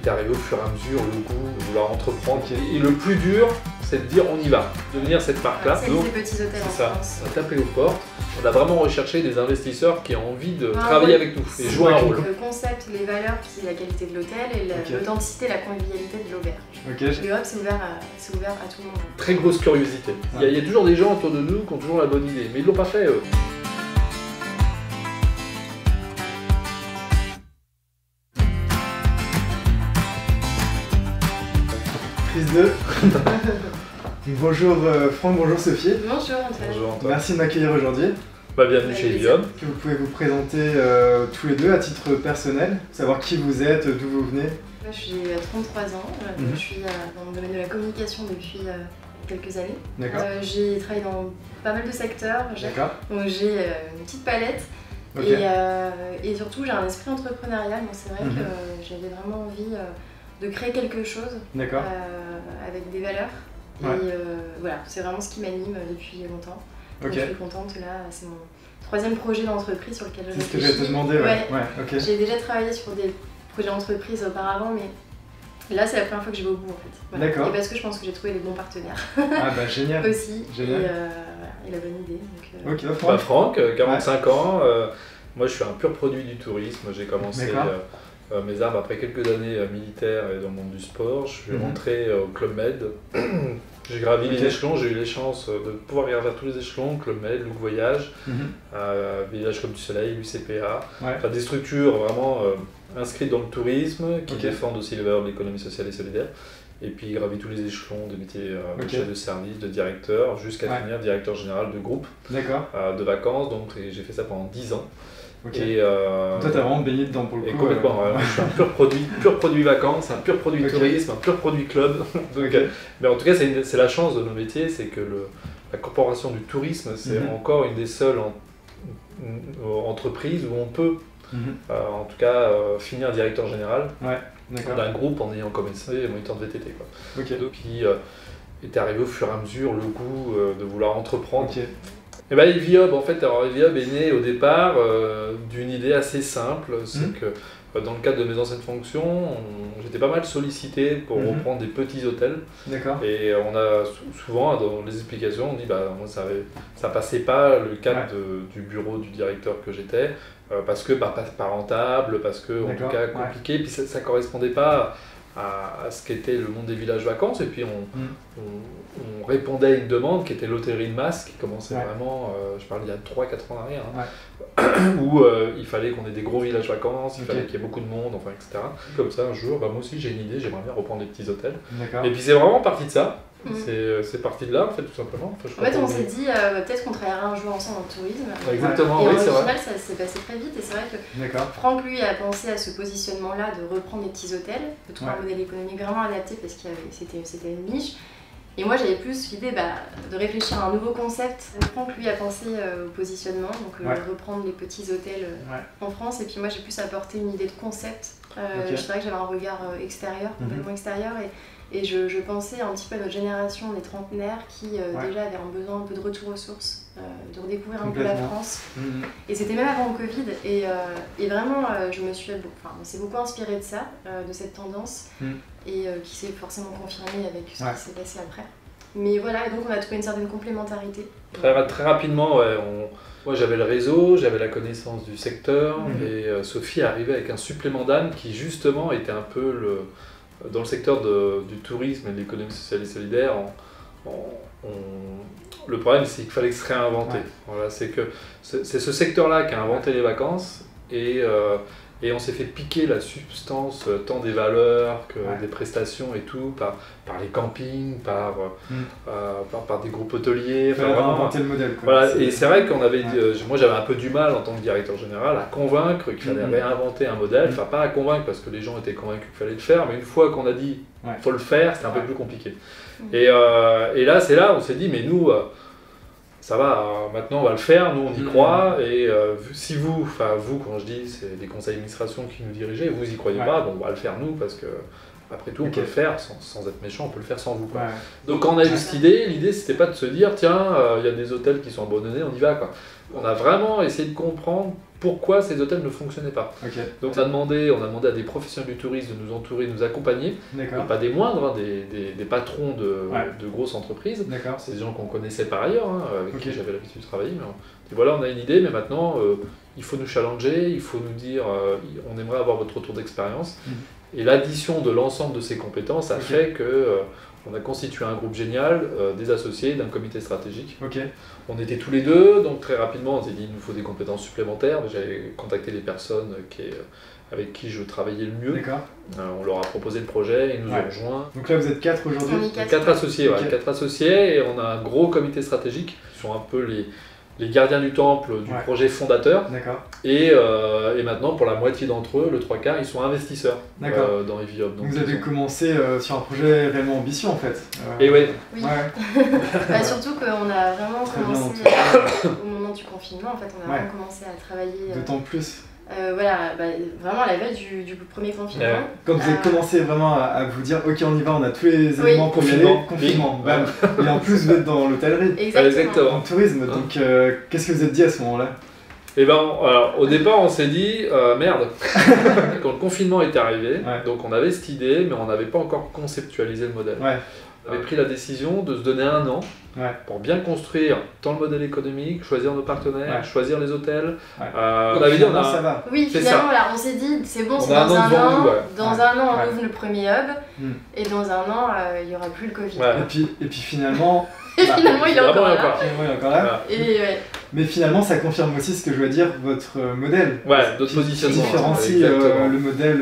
est arrivé au fur et à mesure le goût de vouloir entreprendre. Et le plus dur, c'est de dire on y va, devenir cette marque-là. C'est des petits hôtels en France. On a tapé aux portes, on a vraiment recherché des investisseurs qui ont envie de travailler avec nous et jouer un rôle. Le concept, les valeurs, puis la qualité de l'hôtel et l'authenticité, la convivialité de l'auberge. Le hub, c'est ouvert à tout le monde. Très grosse curiosité. Il y a toujours des gens autour de nous qui ont toujours la bonne idée, mais ils ne l'ont pas fait eux. Prise 2. Bonjour Franck, bonjour Sophie. Bonjour Antoine. Bonjour Antoine. Merci de m'accueillir aujourd'hui. Bienvenue chez Evium. Que vous pouvez vous présenter tous les deux à titre personnel, savoir qui vous êtes, d'où vous venez. Moi, j'ai 33 ans, je suis dans le domaine de la communication depuis quelques années. J'ai travaillé dans pas mal de secteurs, donc j'ai une petite palette. Et surtout j'ai un esprit entrepreneurial, donc c'est vrai que j'avais vraiment envie de créer quelque chose avec des valeurs. Et voilà, c'est vraiment ce qui m'anime depuis longtemps. Donc je suis contente, là c'est mon troisième projet d'entreprise sur lequel je réfléchis. C'est ce que je vais te demander, J'ai déjà travaillé sur des projets d'entreprise auparavant, mais là c'est la première fois que je vais au bout en fait. Voilà. Et parce que je pense que j'ai trouvé les bons partenaires. Ah bah génial. Aussi. Génial. Et la bonne idée. Donc, Franck, 45 ans, moi je suis un pur produit du tourisme. J'ai commencé mes armes après quelques années militaires et dans le monde du sport. Je suis rentré au Club Med. J'ai gravi les échelons, j'ai eu les chances de pouvoir y avoir tous les échelons, Club Med, Look Voyage, Village comme du Soleil, l'UCPA, enfin, des structures vraiment inscrites dans le tourisme, qui défendent aussi les valeurs de l'économie sociale et solidaire. Et puis gravi tous les échelons des métiers de chef de service, de directeur, jusqu'à finir directeur général de groupe de vacances. Donc j'ai fait ça pendant 10 ans. Et toi, t'as vraiment baigné dedans pour le coup. Complètement, je suis un pur produit vacances, un pur produit tourisme, un pur produit club. Donc, mais en tout cas, c'est la chance de nos métiers, c'est que la corporation du tourisme, c'est encore une des seules entreprises où on peut, en tout cas, finir directeur général d'un groupe en ayant commencé moniteur de VTT. Donc, qui est arrivé au fur et à mesure le goût de vouloir entreprendre. Et bien Evium, en fait, Evium est né au départ d'une idée assez simple, c'est que dans le cadre de mes anciennes fonctions, j'étais pas mal sollicité pour reprendre des petits hôtels. Et on a souvent, dans les explications, on dit moi ça passait pas le cadre du bureau du directeur que j'étais, parce que pas rentable, parce que en tout cas compliqué, puis ça correspondait pas à ce qu'était le monde des villages vacances, et puis on répondait à une demande qui était l'hôtellerie de masse, qui commençait vraiment, je parle il y a 3-4 ans en arrière, où il fallait qu'on ait des gros villages vacances, il fallait qu'il y ait beaucoup de monde, enfin, etc. Comme ça, un jour, moi aussi j'ai une idée, j'aimerais bien reprendre des petits hôtels. Et puis c'est vraiment parti de ça. C'est parti de là, en fait, tout simplement. En fait, on s'est dit peut-être qu'on travaillerait un jour ensemble en tourisme. Exactement, et c'est vrai. Au final, ça s'est passé très vite. Et c'est vrai que Franck, lui, a pensé à ce positionnement-là de reprendre des petits hôtels, de trouver un modèle économique vraiment adapté parce que c'était une niche. Et moi, j'avais plus l'idée de réfléchir à un nouveau concept. Franck, lui, a pensé au positionnement, donc reprendre les petits hôtels en France. Et puis moi, j'ai plus apporté une idée de concept. C'est vrai que j'avais un regard extérieur, complètement extérieur. Et je pensais un petit peu à notre génération, les trentenaires, qui déjà avaient un besoin un peu de retour aux sources, de redécouvrir un peu la France. Et c'était même avant le Covid. Et vraiment, on s'est beaucoup inspiré de ça, de cette tendance, et qui s'est forcément confirmée avec ce qui s'est passé après. Mais voilà, et donc on a trouvé une certaine complémentarité. Très rapidement, moi j'avais le réseau, j'avais la connaissance du secteur, et Sophie est arrivée avec un supplément d'âme qui justement était un peu dans le secteur du tourisme et de l'économie sociale et solidaire. Le problème, c'est qu'il fallait se réinventer. Voilà, c'est ce secteur-là qui a inventé les vacances, et on s'est fait piquer la substance, tant des valeurs que des prestations et tout, par les campings, par des groupes hôteliers. Il fallait réinventer le modèle. Voilà, et c'est vrai qu'on avait moi j'avais un peu du mal en tant que directeur général à convaincre qu'il fallait réinventer un modèle, enfin pas à convaincre parce que les gens étaient convaincus qu'il fallait le faire, mais une fois qu'on a dit faut le faire, c'était un peu plus compliqué. Et là, on s'est dit, mais nous, ça va, maintenant on va le faire, nous on y croit, et si vous, quand je dis, c'est des conseils d'administration qui nous dirigeaient, vous y croyez pas, bon, on va le faire nous, parce que après tout, on peut le faire, sans être méchant, on peut le faire sans vous. Donc quand on a eu cette idée, l'idée c'était pas de se dire, tiens, il y a des hôtels qui sont abandonnés, on y va. On a vraiment essayé de comprendre pourquoi ces hôtels ne fonctionnaient pas. Donc on a demandé à des professionnels du tourisme de nous entourer, de nous accompagner, et pas des moindres, des patrons de grosses entreprises. C'est des gens qu'on connaissait par ailleurs, avec qui j'avais l'habitude de travailler. Mais voilà, on a une idée, mais maintenant il faut nous challenger, il faut nous dire on aimerait avoir votre retour d'expérience. Et l'addition de l'ensemble de ces compétences a fait que on a constitué un groupe génial, des associés, d'un comité stratégique. On était tous les deux, donc très rapidement on s'est dit il nous faut des compétences supplémentaires. J'avais contacté les personnes avec qui je travaillais le mieux. On leur a proposé le projet, ils nous ont rejoints. Donc là vous êtes 4 aujourd'hui? 4 associés, 4 associés, et on a un gros comité stratégique. Ils sont un peu les gardiens du temple du projet fondateur. Et maintenant, pour la moitié d'entre eux, le 3/4, ils sont investisseurs dans Eviop. Donc vous avez commencé sur un projet réellement ambitieux en fait. Et oui. Surtout qu'on a vraiment commencé au moment du confinement, en fait, on a vraiment commencé à travailler. D'autant plus. Vraiment à la veille du premier confinement. Quand vous avez commencé vraiment à vous dire ok on y va, on a tous les éléments pour y aller, confinement. Et en plus vous êtes dans l'hôtellerie. Exactement. En tourisme, donc qu'est-ce que vous êtes dit à ce moment-là? Alors, au départ on s'est dit merde, quand le confinement est arrivé, donc on avait cette idée mais on n'avait pas encore conceptualisé le modèle. On avait pris la décision de se donner 1 an pour bien construire tant le modèle économique, choisir nos partenaires, choisir les hôtels. On avait dit ça va. Oui, finalement on s'est dit c'est bon, c'est dans un an. Dans un an on ouvre le premier hub et dans un an il n'y aura plus le Covid. Et puis finalement. Finalement il est encore là. Mais finalement ça confirme aussi ce que je veux dire, votre modèle. Notre positionnement. Qui différencie le modèle.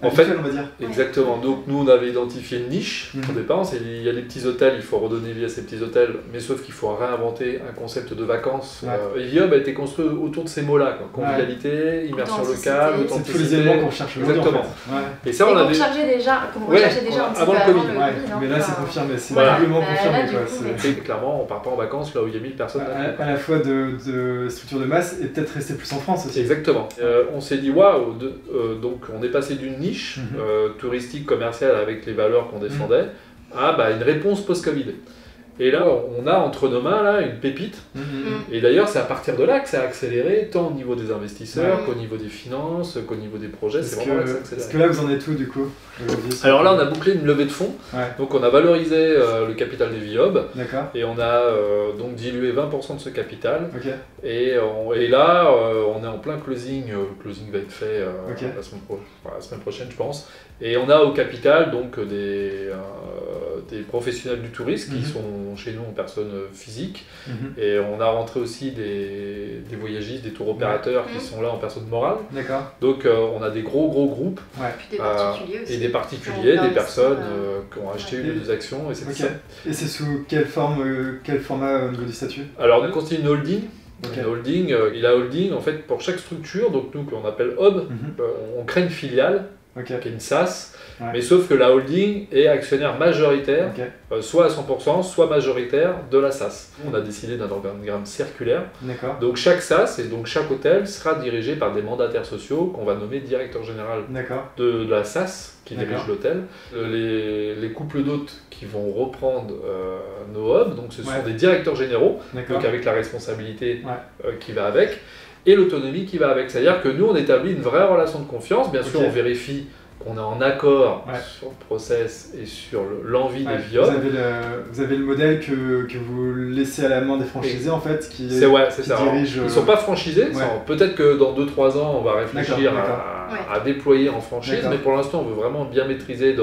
En fait, on va dire. Exactement. Donc nous on avait identifié une niche au départ. Il y a des petits hôtels, il faut redonner vie à ces petits hôtels, mais sauf qu'il faut réinventer un concept de vacances. Eviop a été construit autour de ces mots-là, convivialité, immersion locale, authenticité. C'est tous les éléments qu'on cherche aujourd'hui. Exactement. Et ça on recherchait déjà un petit avant peu le Covid. Mais là c'est confirmé, c'est vraiment confirmé. Clairement, on part pas en vacances là où il y a 1000 personnes. À la fois de structure de masse et peut-être rester plus en France aussi. Exactement. On s'est dit waouh, donc on est passé d'une niche touristique, commerciale avec les valeurs qu'on défendait à une réponse post-Covid. Et là, on a entre nos mains là, une pépite. Et d'ailleurs, c'est à partir de là que ça a accéléré, tant au niveau des investisseurs qu'au niveau des finances, qu'au niveau des projets. C'est vraiment là que ça accélère. Est-ce que là, vous en êtes où du coup? Alors là, on a bouclé une levée de fonds. Donc on a valorisé le capital d'Eviop. Et on a donc dilué 20% de ce capital. Et là, on est en plein closing. Le closing va être fait la semaine prochaine, je pense. Et on a au capital donc des professionnels du tourisme qui sont chez nous en personne physique. Et on a rentré aussi des voyagistes, des tour opérateurs qui sont là en personne morale. Donc on a des gros groupes. Puis des particuliers aussi. Et des particuliers, des personnes qui ont acheté une ou deux actions. Et c'est sous quelle format au niveau du statut? Alors on a constitué une holding. Une holding, la holding, en fait, pour chaque structure, donc nous qu'on appelle hub, on crée une filiale, qui est une SAS, mais sauf que la holding est actionnaire majoritaire, soit à 100%, soit majoritaire de la SAS. On a décidé d'un organigramme circulaire, donc chaque SAS et donc chaque hôtel sera dirigé par des mandataires sociaux qu'on va nommer directeur général de la SAS, qui dirige l'hôtel. Les couples d'hôtes qui vont reprendre nos hubs, donc ce sont des directeurs généraux, donc avec la responsabilité qui va avec, et l'autonomie qui va avec. C'est-à-dire que nous, on établit une vraie relation de confiance. Bien sûr, on vérifie qu'on est en accord sur le process et sur l'envie d'Eviop. Vous avez le modèle que vous laissez à la main des franchisés, en fait, qui dirigent... Ils ne sont pas franchisés. Peut-être que dans 2-3 ans, on va réfléchir à déployer en franchise, mais pour l'instant, on veut vraiment bien maîtriser.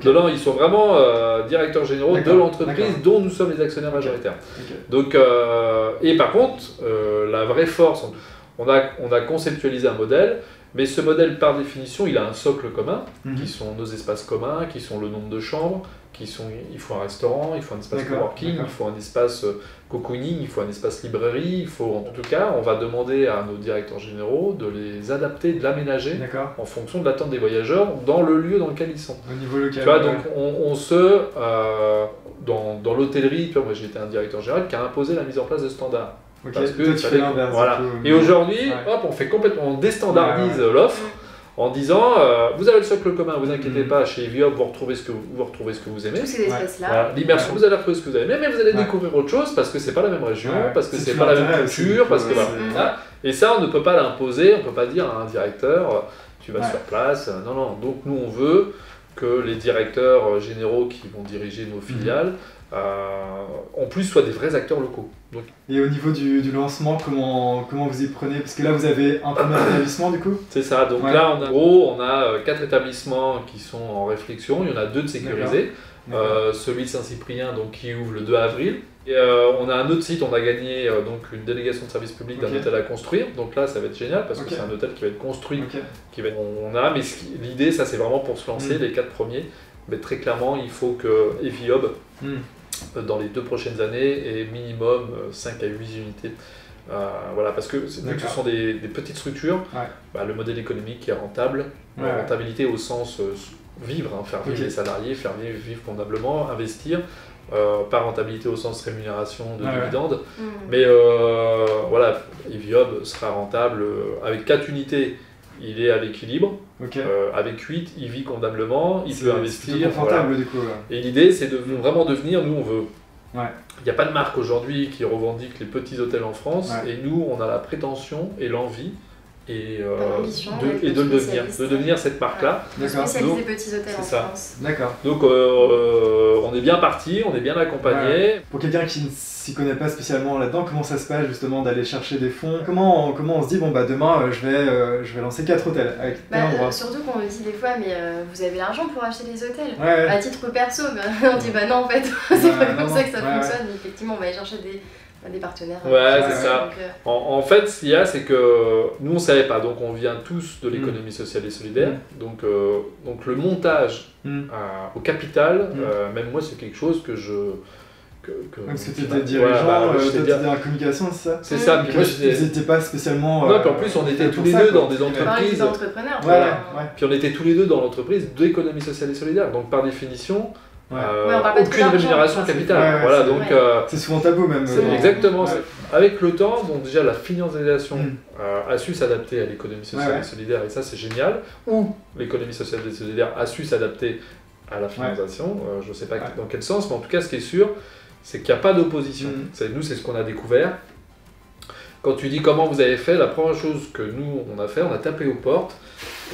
Dedans, ils sont vraiment directeurs généraux de l'entreprise dont nous sommes les actionnaires majoritaires. Donc, et par contre, la vraie force, on a conceptualisé un modèle. Mais ce modèle, par définition, il a un socle commun, qui sont nos espaces communs, qui sont le nombre de chambres, il faut un restaurant, il faut un espace coworking, il faut un espace cocooning, il faut un espace librairie, en tout cas, on va demander à nos directeurs généraux de les adapter, de l'aménager en fonction de l'attente des voyageurs dans le lieu dans lequel ils sont. Au niveau local. Tu vois, donc dans l'hôtellerie, moi j'ai été un directeur général qui a imposé la mise en place de standards. Parce que Et aujourd'hui, on déstandardise l'offre en disant vous avez le socle commun, vous inquiétez pas, chez Eviop vous retrouvez ce que vous aimez. Tous ces espaces-là. L'immersion, vous allez retrouver ce que vous aimez, mais vous allez découvrir autre chose parce que c'est pas la même région, parce que c'est pas la même culture, parce que Et ça, on ne peut pas l'imposer, on ne peut pas dire à un directeur, tu vas sur place. Non, non. Donc nous, on veut que les directeurs généraux qui vont diriger nos filiales, en plus, soient des vrais acteurs locaux. Donc... Et au niveau du lancement, comment vous y prenez? Parce que là, vous avez un premier établissement, du coup? C'est ça. Donc là, on a 4 établissements qui sont en réflexion. Il y en a 2 de sécurisés. Celui de Saint-Cyprien qui ouvre le 2 avril. Et on a un autre site, on a gagné donc une délégation de service public d'un hôtel à construire. Donc là, ça va être génial parce que c'est un hôtel qui va être construit. Mais l'idée, ça c'est vraiment pour se lancer, les 4 premiers. Mais très clairement, il faut que Eviob, dans les 2 prochaines années, ait minimum 5 à 8 unités. Voilà, parce que vu que ce sont des petites structures, le modèle économique est rentable. Rentabilité au sens vivre, faire vivre les salariés, faire vivre convenablement, investir. Pas rentabilité au sens rémunération de dividendes, mais voilà, Eviob sera rentable avec 4 unités, il est à l'équilibre, avec 8, il vit convenablement, il peut investir. Confortable, du coup. Et l'idée, c'est de vraiment devenir, nous on veut. Il n'y a pas de marque aujourd'hui qui revendique les petits hôtels en France, et nous on a la prétention et l'envie et de devenir cette marque-là. Spécialiser petits hôtels en France. D'accord. Donc on est bien parti, on est bien accompagné. Pour quelqu'un qui ne s'y connaît pas spécialement là-dedans, comment ça se passe justement d'aller chercher des fonds? Comment on se dit, bon demain je vais lancer 4 hôtels avec surtout qu'on me dit des fois, mais vous avez l'argent pour acheter des hôtels? À titre perso, on dit non en fait, c'est pas comme ça que ça fonctionne. Effectivement, on va aller chercher des partenaires. C'est ça. En fait, ce qu'il y a, c'est que nous, on ne savait pas. Donc, on vient tous de l'économie sociale et solidaire. Donc le montage au capital, même moi, c'est quelque chose que je... Parce que tu étais dirigeant, tu étais en communication, c'est ça? C'est ça. Puis ils n'étaient pas spécialement... Non, puis en plus, on était tous les deux dans des entreprises... entrepreneurs. Puis on était tous les deux dans l'entreprise d'économie sociale et solidaire. Donc, par définition... aucune rémunération capitale. Voilà, donc c'est souvent tabou même. Exactement. Avec le temps, donc déjà la financiarisation a su s'adapter à l'économie sociale et solidaire, et ça c'est génial. Ou l'économie sociale et solidaire a su s'adapter à la financiarisation. Je ne sais pas dans quel sens, mais en tout cas ce qui est sûr, c'est qu'il n'y a pas d'opposition. Nous, c'est ce qu'on a découvert. Quand tu dis comment vous avez fait, la première chose que nous on a fait, on a tapé aux portes.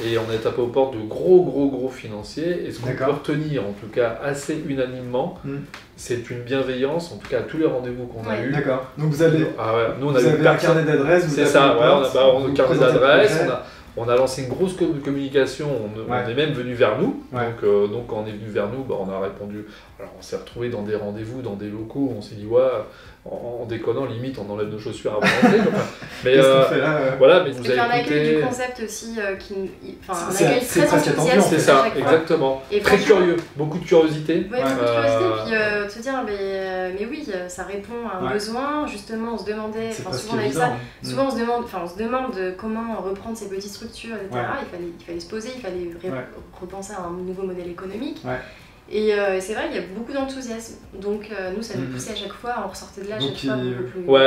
Et on a tapé aux portes de gros financiers. Et ce qu'on peut retenir, en tout cas assez unanimement, c'est une bienveillance, en tout cas à tous les rendez-vous qu'on a eus. D'accord. Donc vous avez, nous, on vous avez un carnet d'adresses. C'est ça, on a un carnet d'adresses. On a lancé une grosse communication, on est même venu vers nous. Donc quand on est venu vers nous, on a répondu. Alors on s'est retrouvé dans des rendez-vous, dans des locaux, on s'est dit en déconnant, limite on enlève nos chaussures avant d'entrer. Mais voilà, mais vous avez un accueil du concept aussi, un accueil très enthousiaste. C'est ça, exactement. Et très curieux, beaucoup de curiosité. Oui, beaucoup de curiosité, puis de se dire, mais oui, ça répond à un besoin. Justement, on se demandait, souvent on a eu ça, souvent on se demande comment reprendre ces petites structures, etc. Il fallait se poser, il fallait repenser à un nouveau modèle économique. Et c'est vrai qu'il y a beaucoup d'enthousiasme, donc nous ça nous poussait à chaque fois, on ressortait de là à chaque fois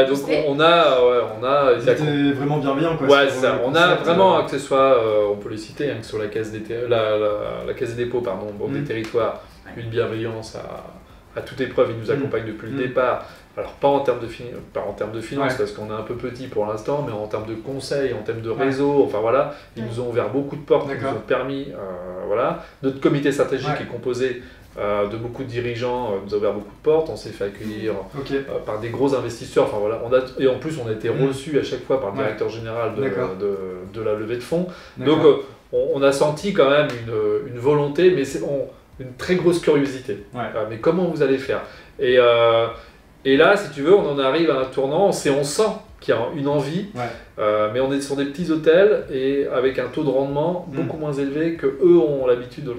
donc on a c'était vraiment bienveillant quoi. Ouais, ça. On a vraiment, que ce soit, on peut les citer, que ce soit la caisse des dépôts des territoires, une bienveillance à toute épreuve, ils nous accompagnent depuis le départ. Alors pas en termes de finances parce qu'on est un peu petit pour l'instant, mais en termes de conseils, en termes de réseau, ils nous ont ouvert beaucoup de portes, ils nous ont permis, Notre comité stratégique est composé de beaucoup de dirigeants, nous a ouvert beaucoup de portes, on s'est fait accueillir par des gros investisseurs, et en plus on a été reçus à chaque fois par le directeur général de la levée de fonds. Donc on a senti quand même une volonté, mais une très grosse curiosité. Mais comment vous allez faire? Et là, si tu veux, on en arrive à un tournant, on sent qu'il y a une envie, mais on est sur des petits hôtels et avec un taux de rendement beaucoup moins élevé que eux ont l'habitude de...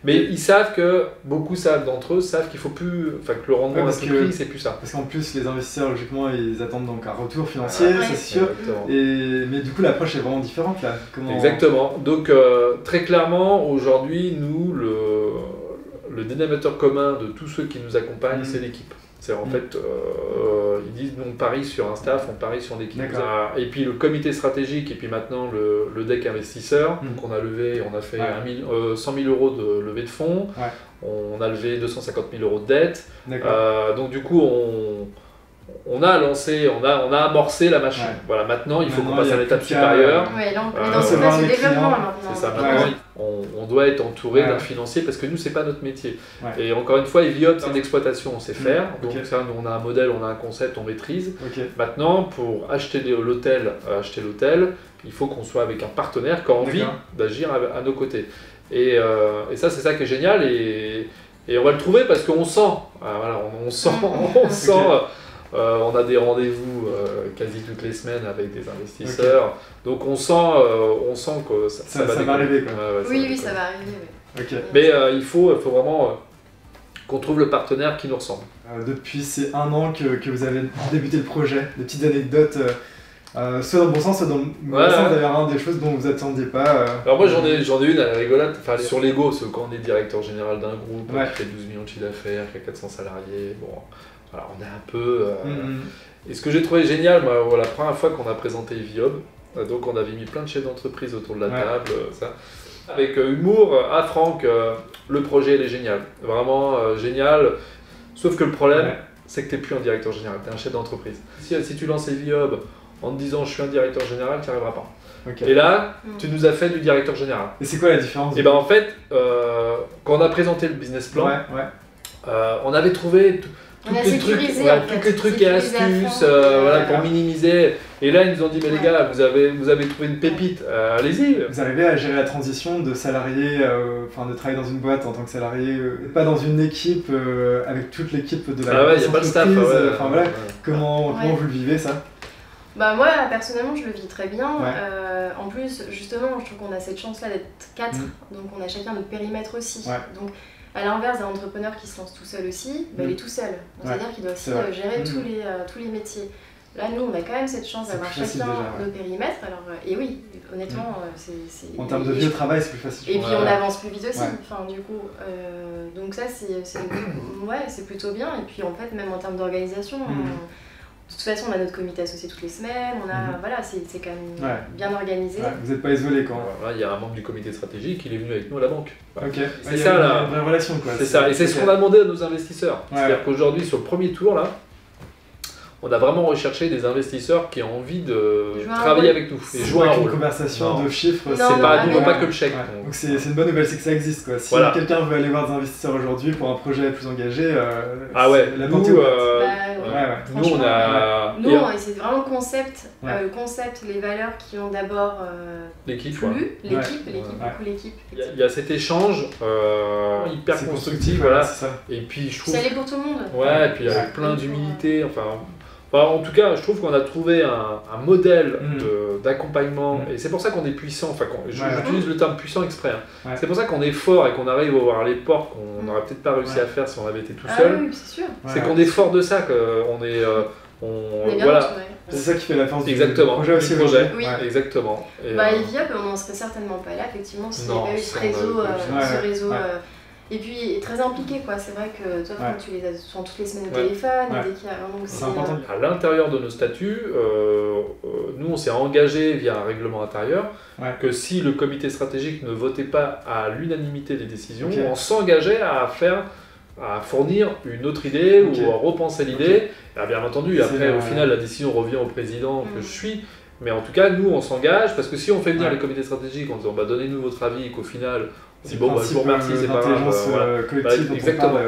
Mais ils savent beaucoup d'entre eux savent qu'il faut plus, que le rendement à ce prix, c'est plus ça. Parce qu'en plus, les investisseurs, logiquement, ils attendent donc un retour financier, c'est sûr. Mais du coup, l'approche est vraiment différente là. Exactement. Donc, très clairement, aujourd'hui, nous, le dénominateur commun de tous ceux qui nous accompagnent, c'est l'équipe. C'est en fait, ils disent on parie sur un staff, on parie sur l'équipe. Et puis le comité stratégique, et puis maintenant le deck investisseur. Donc on a fait 100 000 euros de levée de fonds, on a levé 250 000 euros de dette. Donc du coup, on a lancé, on a amorcé la machine. Ouais. Voilà, maintenant il faut qu'on passe à l'étape supérieure. Ouais, là on est dans ce phase de développement maintenant. C'est ça, maintenant on doit être entouré d'un financier parce que nous c'est pas notre métier. Ouais. Et encore une fois, Eviop c'est une exploitation, on sait faire. Donc ça, nous on a un modèle, on a un concept, on maîtrise. Maintenant pour acheter l'hôtel, il faut qu'on soit avec un partenaire qui a envie d'agir à nos côtés. Et ça c'est ça qui est génial et on va le trouver parce qu'on sent, voilà, on sent, on a des rendez-vous quasi toutes les semaines avec des investisseurs, donc on sent que ça va arriver. Oui, ça va arriver. Oui. Mais il faut vraiment qu'on trouve le partenaire qui nous ressemble. Depuis ces 1 an que vous avez débuté le projet, des petites anecdotes. Soit dans le bon sens, soit dans le mauvais sens, d'ailleurs, des choses dont vous attendiez pas. Alors moi j'en ai une à la rigolade, sur l'ego, quand on est directeur général d'un groupe qui fait 12 millions de chiffre d'affaires, qui a 400 salariés, bon, voilà, on est un peu... Et ce que j'ai trouvé génial, la première fois qu'on a présenté Eviop, donc on avait mis plein de chefs d'entreprise autour de la table, avec humour, Franck, le projet il est génial, vraiment génial, sauf que le problème, c'est que tu n'es plus un directeur général, tu es un chef d'entreprise. Si tu lances Eviop, en te disant je suis un directeur général, tu n'y arriveras pas. Et là, tu nous as fait du directeur général. Et c'est quoi la différence? Et en fait, quand on a présenté le business plan, on avait trouvé tous les trucs et astuces pour minimiser. Et là, ils nous ont dit mais les gars, vous avez trouvé une pépite, allez-y. Vous arrivez à gérer la transition de salarié, de travailler dans une boîte en tant que salarié, pas dans une équipe avec toute l'équipe de la il n'y a pas de staff. Comment vous le vivez ça? Moi personnellement je le vis très bien, en plus justement je trouve qu'on a cette chance là d'être 4, donc on a chacun notre périmètre aussi, donc à l'inverse d'un entrepreneur qui se lance tout seul aussi, il est tout seul, c'est-à-dire qu'il doit aussi gérer tous les métiers. Là nous on a quand même cette chance d'avoir chacun nos périmètres, alors, et oui honnêtement c'est... En termes de vie au travail c'est plus facile. Et puis on avance plus vite aussi, du coup, donc ça c'est plutôt bien, et puis en fait même en termes d'organisation, de toute façon, on a notre comité associé toutes les semaines, c'est quand même bien organisé. Vous n'êtes pas isolé quand il y a un membre du comité stratégique, il est venu avec nous à la banque. C'est ça la vraie relation. C'est ça, et c'est ce qu'on a demandé à nos investisseurs. C'est-à-dire qu'aujourd'hui, sur le premier tour, là, on a vraiment recherché des investisseurs qui ont envie de travailler avec nous et jouer un rôle. Une conversation de chiffres, c'est pas que le chèque. Donc c'est une bonne nouvelle, c'est que ça existe quoi. Si quelqu'un veut aller voir des investisseurs aujourd'hui pour un projet plus engagé, la nous, nous on a... c'est vraiment le concept, les valeurs qui ont d'abord l'équipe. L'équipe. Il y a cet échange hyper constructif, et puis je trouve... C'est allé pour tout le monde. Ouais, et puis avec plein d'humilité, en tout cas, je trouve qu'on a trouvé un modèle d'accompagnement, et c'est pour ça qu'on est puissant, j'utilise le terme puissant exprès, c'est pour ça qu'on est fort et qu'on arrive à ouvrir les portes qu'on n'aurait peut-être pas réussi à faire si on avait été tout seul. Oui, c'est sûr. C'est qu'on est fort de ça, qu'on est... C'est ça qui fait la force du projet aussi. Oui. Exactement. Eviop, on n'en serait certainement pas là, effectivement, s'il n'y avait pas eu ce réseau. Et puis très impliqué quoi, c'est vrai que toi tu les as toutes les semaines au téléphone, dès qu'il y a donc c'est important. À l'intérieur de nos statuts, nous on s'est engagé via un règlement intérieur que si le comité stratégique ne votait pas à l'unanimité des décisions, on s'engageait à fournir une autre idée ou à repenser l'idée. Bien entendu, après au final la décision revient au président que je suis. Mais en tout cas, nous, on s'engage, parce que si on fait venir les comités stratégiques en disant donnez-nous votre avis, et qu'au final, on dit je vous remercie, c'est pas grave. Collective exactement.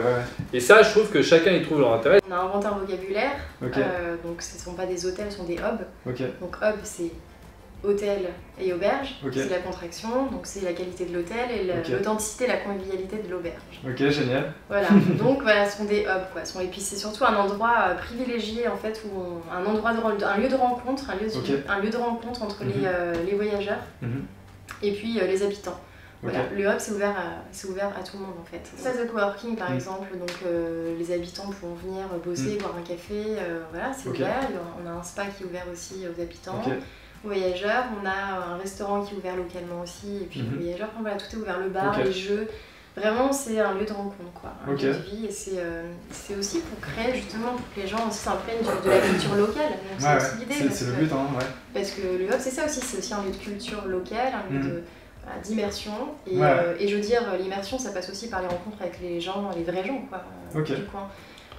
Et ça, je trouve que chacun y trouve leur intérêt. On a inventé un vocabulaire, donc ce ne sont pas des hôtels, ce sont des hubs. Donc hub, c'est hôtel et auberge, c'est la contraction, donc c'est la qualité de l'hôtel et l'authenticité, la convivialité de l'auberge. Ok, génial. Voilà, donc ce sont des hubs, et puis c'est surtout un endroit privilégié en fait, un lieu de rencontre, un lieu de rencontre entre les voyageurs et puis les habitants. Voilà, le hub c'est ouvert à tout le monde en fait. Space de coworking par exemple, donc les habitants pourront venir bosser, boire un café, c'est ouvert. On a un spa qui est ouvert aussi aux habitants. Aux voyageurs, on a un restaurant qui est ouvert localement aussi, et puis les voyageurs, tout est ouvert, le bar, les jeux, vraiment c'est un lieu de rencontre, un lieu de vie, et c'est aussi pour créer justement, pour que les gens s'imprègnent de la culture locale, donc c'est aussi l'idée. C'est le but, parce que le hub c'est ça aussi, c'est aussi un lieu de culture locale, un lieu d'immersion, et je veux dire, l'immersion ça passe aussi par les rencontres avec les gens, les vrais gens du coin.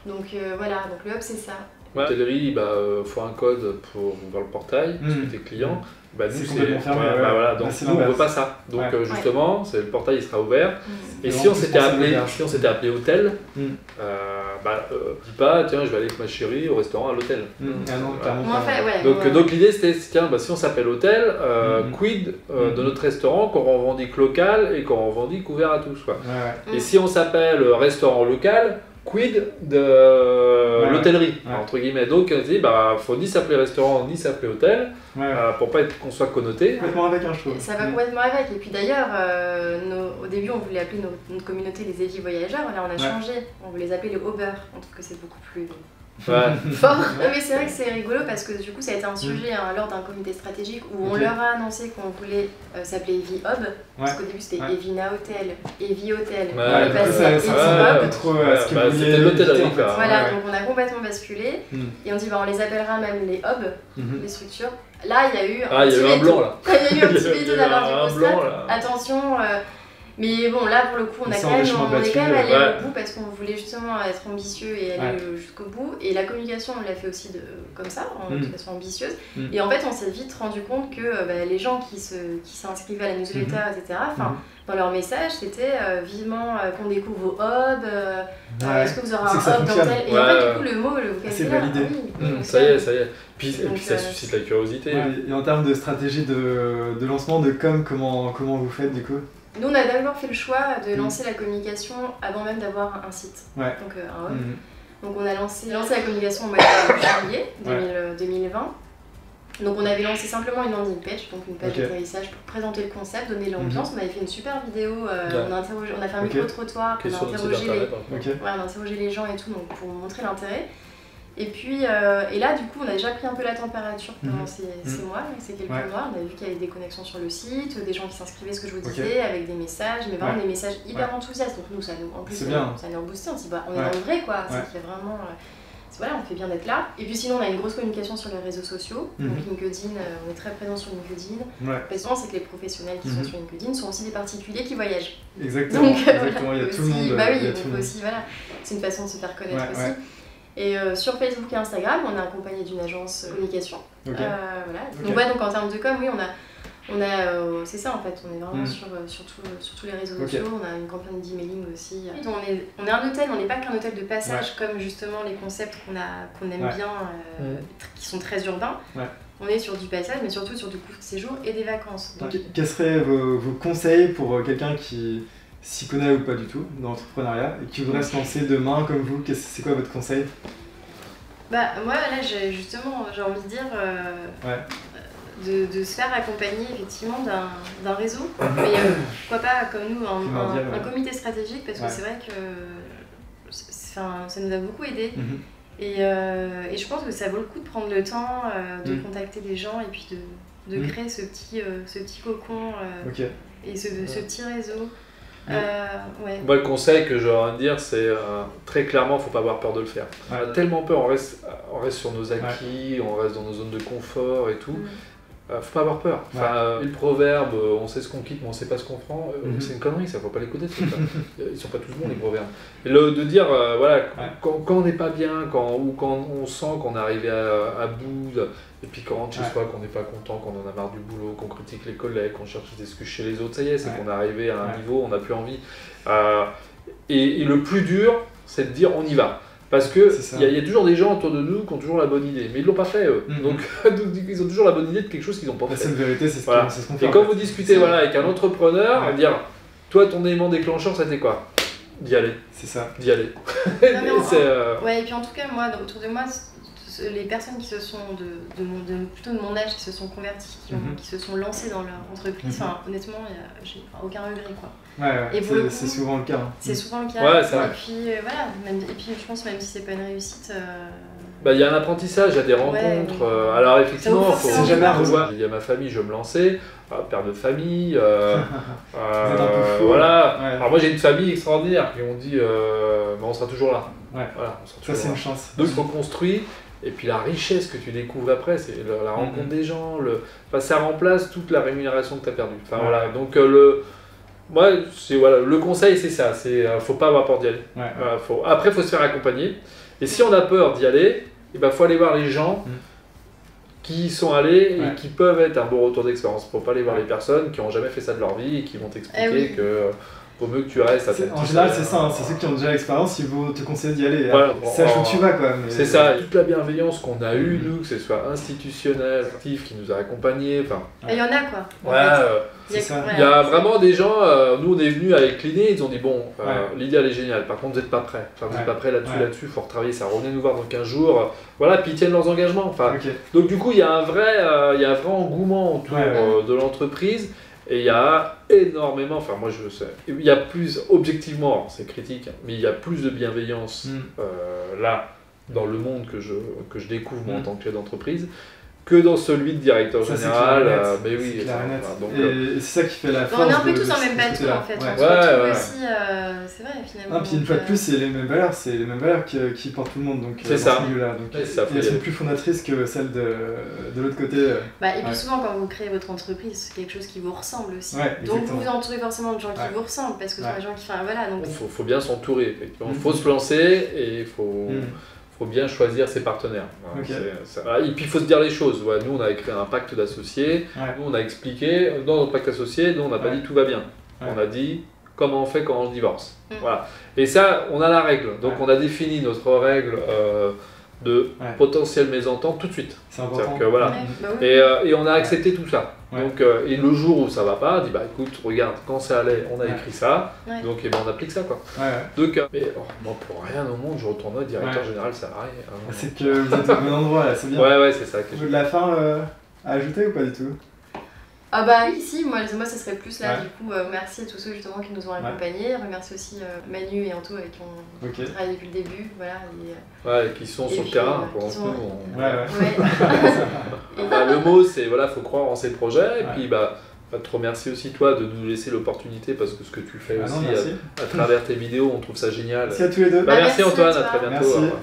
Donc le hub c'est ça. L'hôtellerie, faut un code pour voir le portail, parce que t'es client. Nous, c'est complètement fermé. Donc nous, on veut pas ça. Donc justement, le portail il sera ouvert. Et si on s'était appelé hôtel, dis pas, tiens, je vais aller avec ma chérie au restaurant à l'hôtel. Donc l'idée c'était, tiens, si on s'appelle hôtel, quid de notre restaurant qu'on revendique local et qu'on revendique ouvert à tous. Et si on s'appelle restaurant local, quid de l'hôtellerie, entre guillemets. Donc on se dit, faut ni s'appeler restaurant ni s'appeler hôtel, pour pas qu'on soit connoté. Complètement avec, je trouve. Ça va complètement avec. Et puis d'ailleurs, au début on voulait appeler notre communauté les Évis Voyageurs, là on a changé, on veut les appeler les Uber. On trouve que c'est beaucoup plus fort. Non, mais c'est vrai que c'est rigolo parce que du coup ça a été un sujet lors d'un comité stratégique où on leur a annoncé qu'on voulait s'appeler Evi Hub, parce qu'au début c'était Evina Hotel, Evi Hotel, on est passé à Evi Hub. C'était l'hôtellerie. Voilà, donc on a complètement basculé et on dit on les appellera même les hubs, les structures. Là il y a eu un blanc là. Il y a eu un petit veto de la part du Costa. Attention. Mais bon, là pour le coup, on est quand même allé au bout parce qu'on voulait justement être ambitieux et aller jusqu'au bout. Et la communication, on l'a fait aussi comme ça, de façon ambitieuse. Et en fait, on s'est vite rendu compte que les gens qui s'inscrivaient à la newsletter, etc., dans leur message, c'était vivement qu'on découvre vos hubs, est-ce que vous aurez un hub dans tel... Et en fait, du coup, le vocabulaire... C'est validé. Ça y est. Puis ça suscite la curiosité. Et en termes de stratégie de lancement de comment vous faites du coup ? Nous, on a d'abord fait le choix de lancer la communication avant même d'avoir un site, donc un hub. Donc on a lancé la communication au mois de janvier 2020. Donc on avait lancé simplement une landing page, donc une page d'atterrissage pour présenter le concept, donner l'ambiance. On avait fait une super vidéo, on a fait un micro-trottoir, on a interrogé les gens et tout, donc pour montrer l'intérêt. Et puis, et là, du coup, on a déjà pris un peu la température pendant ces mois, ces quelques mois. On a vu qu'il y avait des connexions sur le site, des gens qui s'inscrivaient, ce que je vous disais, avec des messages, mais vraiment des messages hyper enthousiastes. Donc nous, ça nous a boosté, on s'est dit, on est dans le vrai, quoi. C'est qu'il y a vraiment... Voilà, on fait bien d'être là. Et puis sinon, on a une grosse communication sur les réseaux sociaux. Donc LinkedIn, on est très présent sur LinkedIn. Le souvent, c'est que les professionnels qui sont sur LinkedIn sont aussi des particuliers qui voyagent. Exactement, il y a tout le monde. C'est une façon de se faire connaître aussi. Et sur Facebook et Instagram, on est accompagné d'une agence communication. Donc en termes de com, oui, on a c'est ça en fait, on est vraiment sur tous les réseaux sociaux, on a une campagne d'emailing aussi. On est un hôtel, on n'est pas qu'un hôtel de passage comme justement les concepts qu'on aime bien, qui sont très urbains. On est sur du passage, mais surtout sur du court séjour et des vacances. Donc, quels seraient vos conseils pour quelqu'un qui s'y connaît ou pas du tout dans l'entrepreneuriat et qui voudrait se lancer demain comme vous? C'est quoi votre conseil? Moi là j'ai envie de dire de se faire accompagner effectivement d'un réseau, mais pourquoi pas comme nous un comité stratégique, parce que c'est vrai que ça nous a beaucoup aidé. Et je pense que ça vaut le coup de prendre le temps de contacter des gens et puis de créer ce petit cocon et ce petit réseau. Moi, le conseil que j'aurais à dire, c'est très clairement, il ne faut pas avoir peur de le faire. On a tellement peur, on reste sur nos acquis, on reste dans nos zones de confort et tout. Faut pas avoir peur. Le proverbe, on sait ce qu'on quitte mais on sait pas ce qu'on prend, c'est une connerie, ça faut pas l'écouter. Ils sont pas tous bons les proverbes. Et de dire quand on n'est pas bien, ou quand on sent qu'on est arrivé à bout, et puis quand on rentre chez soi, qu'on n'est pas content, qu'on en a marre du boulot, qu'on critique les collègues, qu'on cherche des excuses chez les autres, ça y est, c'est qu'on est arrivé à un niveau où on n'a plus envie. Et le plus dur, c'est de dire on y va. Parce qu'il y a toujours des gens autour de nous qui ont toujours la bonne idée, mais ils ne l'ont pas fait eux. Donc ils ont toujours la bonne idée de quelque chose qu'ils n'ont pas fait. C'est une vérité, c'est ce qu'on fait. Et quand vous discutez avec un entrepreneur, dire toi ton élément déclencheur c'était quoi? D'y aller. C'est ça. D'y aller. Et puis en tout cas, moi, autour de moi, les personnes qui se sont plutôt de mon âge, qui se sont converties, qui se sont lancées dans leur entreprise, honnêtement, j'ai aucun regret, quoi. C'est souvent le cas. C'est souvent le cas. Et puis je pense même si c'est pas une réussite. Il y a un apprentissage, il y a des rencontres. Alors effectivement, c'est jamais revoir. Il y a ma famille, je veux me lancer, père de famille. Voilà. Alors moi j'ai une famille extraordinaire qui m'ont dit on sera toujours là. Voilà, ça c'est une chance. Donc je reconstruis. Et puis la richesse que tu découvres après, c'est la rencontre des gens, ça remplace toute la rémunération que tu as perdue. Donc moi, le conseil c'est ça, faut pas avoir peur d'y aller. Après il faut se faire accompagner. Et si on a peur d'y aller, il faut aller voir les gens qui y sont allés et qui peuvent être un bon retour d'expérience. Faut pas aller voir les personnes qui n'ont jamais fait ça de leur vie et qui vont t'expliquer que vaut mieux que tu restes à tête. En général, c'est ça, c'est ceux qui ont déjà l'expérience, ils vont te conseiller d'y aller. Sache où tu vas, quoi. C'est ça, toute la bienveillance qu'on a eue, nous, que ce soit institutionnel, actif, qui nous a accompagnés. Il y en a, quoi. Il y a vraiment des gens, nous on est venus avec l'idée, ils ont dit bon, l'idée elle est géniale, par contre vous n'êtes pas prêts. Vous n'êtes pas prêts là-dessus, il faut retravailler ça, revenez nous voir dans 15 jours, voilà, puis ils tiennent leurs engagements. Donc du coup il y a un vrai engouement autour de l'entreprise. Et il y a énormément, moi je sais, il y a plus, objectivement, c'est critique, mais il y a plus de bienveillance là, dans le monde que je découvre moi en tant que chef d'entreprise, que dans celui de directeur général. Mais oui, et c'est ça qui fait la force. On est un peu tous en même bateau en fait, on se retrouve aussi, c'est vrai finalement. Puis une fois de plus, c'est les mêmes valeurs qui portent tout le monde c'est ça. Elles sont plus fondatrices que celles de l'autre côté. Et puis souvent quand vous créez votre entreprise, c'est quelque chose qui vous ressemble aussi. Donc vous vous entourez forcément de gens qui vous ressemblent, parce que ce sont des gens qui Il faut bien s'entourer, effectivement. Il faut se lancer et il faut bien choisir ses partenaires. Et puis il faut se dire les choses. Nous on a créé un pacte d'associés, nous on a expliqué, dans notre pacte d'associés, nous on n'a pas dit tout va bien. On a dit comment on fait quand on se divorce. Voilà. Et ça, on a la règle. Donc on a défini notre règle de potentielle mésentente tout de suite. C'est important. Et on a accepté tout ça. Donc, et le jour où ça va pas, on dit écoute, regarde, quand ça allait, on a écrit ça, donc on applique ça quoi. Donc, mais moi pour rien au monde, je retournerai directeur général salarié. C'est que vous êtes au bon endroit là, c'est bien. C'est ça. Vous de la fin à ajouter ou pas du tout? Si, moi ce serait plus là, du coup, merci à tous ceux justement qui nous ont accompagnés, remercie aussi Manu et Anto avec qui on travaille depuis le début, qui sont sur le terrain pour l'instant. Le mot c'est, faut croire en ces projets, et puis te remercier aussi toi de nous laisser l'opportunité, parce que ce que tu fais aussi à travers tes vidéos, on trouve ça génial. Merci à tous les deux. Merci Antoine, à très bientôt. Merci.